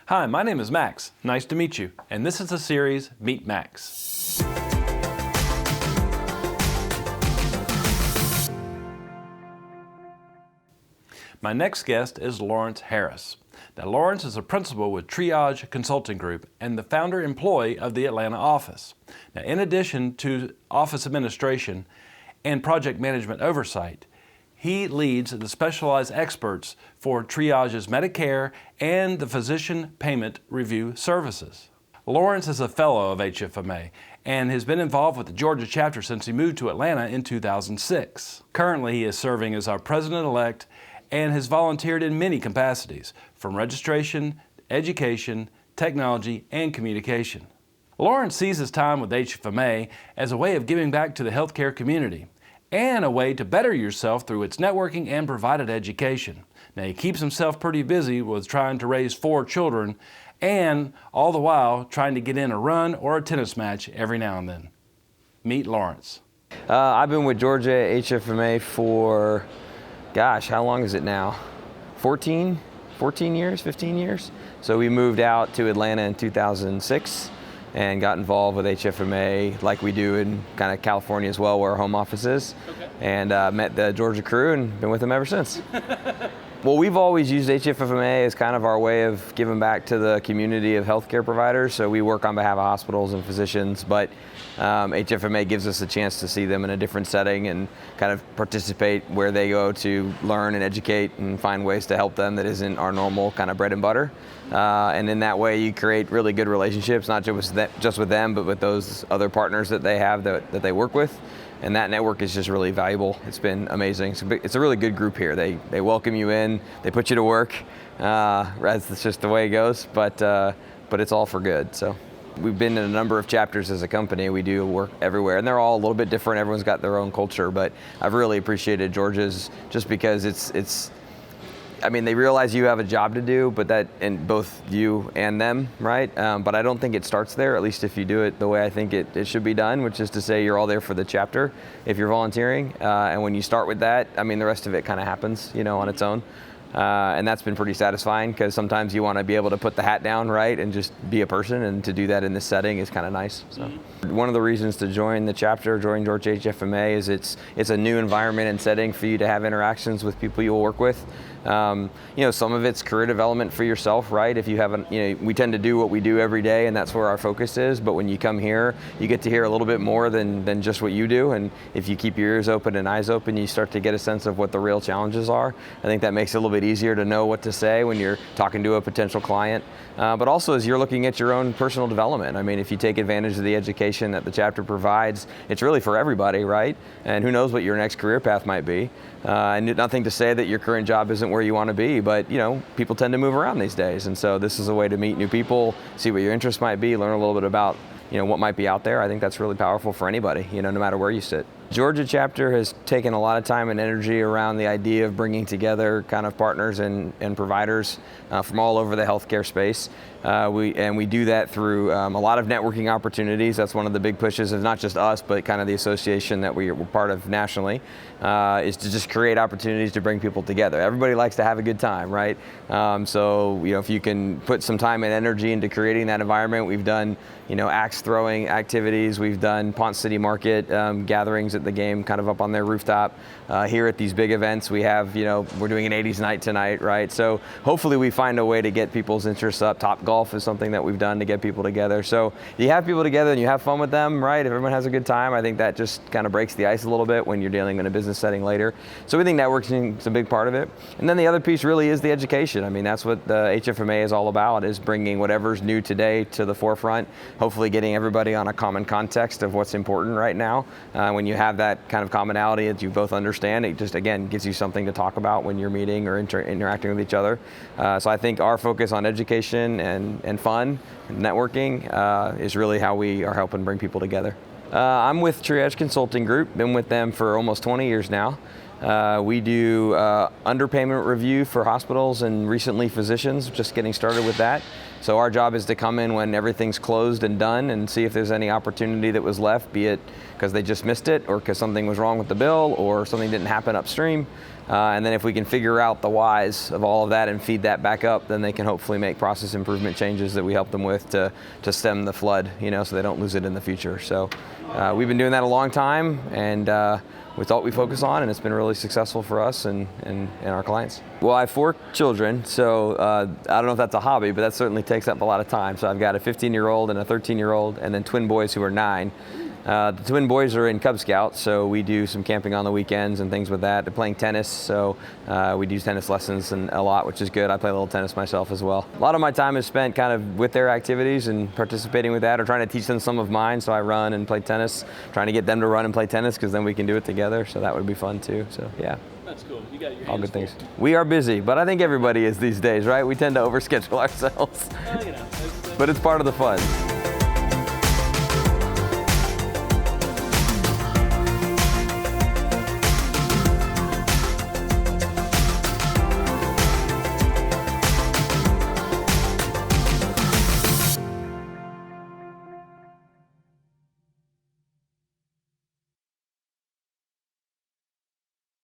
Hi, my name is Max. Nice to meet you. And this is the series, Meet Max. My next guest is Laurence Harris. Now, Laurence is a principal with Triage Consulting Group and the founder employee of the Atlanta office. Now, in addition to office administration and project management oversight, he leads the specialized experts for Triage's Medicare and the physician payment review services. Laurence is a fellow of HFMA and has been involved with the Georgia chapter since he moved to Atlanta in 2006. Currently, he is serving as our president-elect and has volunteered in many capacities, from registration, education, technology, and communication. Laurence sees his time with HFMA as a way of giving back to the healthcare community and a way to better yourself through its networking and provided education. Now, he keeps himself pretty busy with trying to raise 4 children and all the while trying to get in a run or a tennis match every now and then. Meet Laurence. I've been with Georgia HFMA for, gosh, how long is it now? 14 years, 15 years? So we moved out to Atlanta in 2006 and got involved with HFMA like we do in kind of California as well, where our home office is. Okay. And met the Georgia crew and been with them ever since. Well, we've always used HFMA as kind of our way of giving back to the community of healthcare providers. So we work on behalf of hospitals and physicians, but HFMA gives us a chance to see them in a different setting and kind of participate where they go to learn and educate and find ways to help them that isn't our normal kind of bread and butter. And in that way, you create really good relationships, not just with them, but with those other partners that they have that they work with. And that network is just really valuable. It's been amazing. It's a really good group here. They welcome you in, they put you to work. That's just the way it goes, but it's all for good. So we've been in a number of chapters as a company. We do work everywhere, and they're all a little bit different. Everyone's got their own culture, but I've really appreciated Georgia's just because it's I mean, they realize you have a job to do, but that in both you and them, right? But I don't think it starts there, at least if you do it the way I think it should be done, which is to say you're all there for the chapter if you're volunteering. And when you start with that, I mean, the rest of it kind of happens, on its own. And that's been pretty satisfying because sometimes you want to be able to put the hat down, right, and just be a person, and to do that in this setting is kind of nice. So one of the reasons to join the chapter, join Georgia HFMA, is it's a new environment and setting for you to have interactions with people you'll work with. Some of it's career development for yourself, right? If you haven't, we tend to do what we do every day, and that's where our focus is. But when you come here, you get to hear a little bit more than just what you do. And if you keep your ears open and eyes open, you start to get a sense of what the real challenges are. I think that makes it a little bit easier to know what to say when you're talking to a potential client. But also as you're looking at your own personal development. I mean, if you take advantage of the education that the chapter provides, it's really for everybody, right? And who knows what your next career path might be. And nothing to say that your current job isn't where you want to be, but people tend to move around these days. And so this is a way to meet new people, see what your interests might be, learn a little bit about what might be out there. I think that's really powerful for anybody, no matter where you sit. Georgia chapter has taken a lot of time and energy around the idea of bringing together kind of partners and providers from all over the healthcare space. We do that through a lot of networking opportunities. That's one of the big pushes of not just us, but kind of the association that we're part of nationally, is to just create opportunities to bring people together. Everybody likes to have a good time, right? So if you can put some time and energy into creating that environment, we've done axe throwing activities. We've done Ponce City Market gatherings at the game, kind of up on their rooftop. Here at these big events, we have, we're doing an 80s night tonight, right? So hopefully we find a way to get people's interests up. Top golf is something that we've done to get people together. So you have people together and you have fun with them, right? If everyone has a good time, I think that just kind of breaks the ice a little bit when you're dealing in a business setting later. So we think networking is a big part of it. And then the other piece really is the education. I mean, that's what the HFMA is all about, is bringing whatever's new today to the forefront, hopefully getting everybody on a common context of what's important right now. When you have that kind of commonality that you both understand, it just, again, gives you something to talk about when you're meeting or interacting with each other. So I think our focus on education and fun, and networking, is really how we are helping bring people together. I'm with Triage Consulting Group, been with them for almost 20 years now. We do underpayment review for hospitals and recently physicians, just getting started with that. So our job is to come in when everything's closed and done and see if there's any opportunity that was left, be it because they just missed it or because something was wrong with the bill or something didn't happen upstream. And then if we can figure out the whys of all of that and feed that back up, then they can hopefully make process improvement changes that we help them with to stem the flood, so they don't lose it in the future. So we've been doing that a long time, and with what we focus on, and it's been really successful for us and our clients. Well, I have 4 children, so I don't know if that's a hobby, but that certainly takes up a lot of time. So I've got a 15-year-old and a 13-year-old, and then twin boys who are 9. The twin boys are in Cub Scouts, so we do some camping on the weekends and things with that. They're playing tennis, so we do tennis lessons and a lot, which is good. I play a little tennis myself as well. A lot of my time is spent kind of with their activities and participating with that, or trying to teach them some of mine. So I run and play tennis, trying to get them to run and play tennis, because then we can do it together. So that would be fun too. So yeah. That's cool. You got your all good full. things. We are busy, but I think everybody is these days, right? We tend to overschedule ourselves. Well, But it's part of the fun.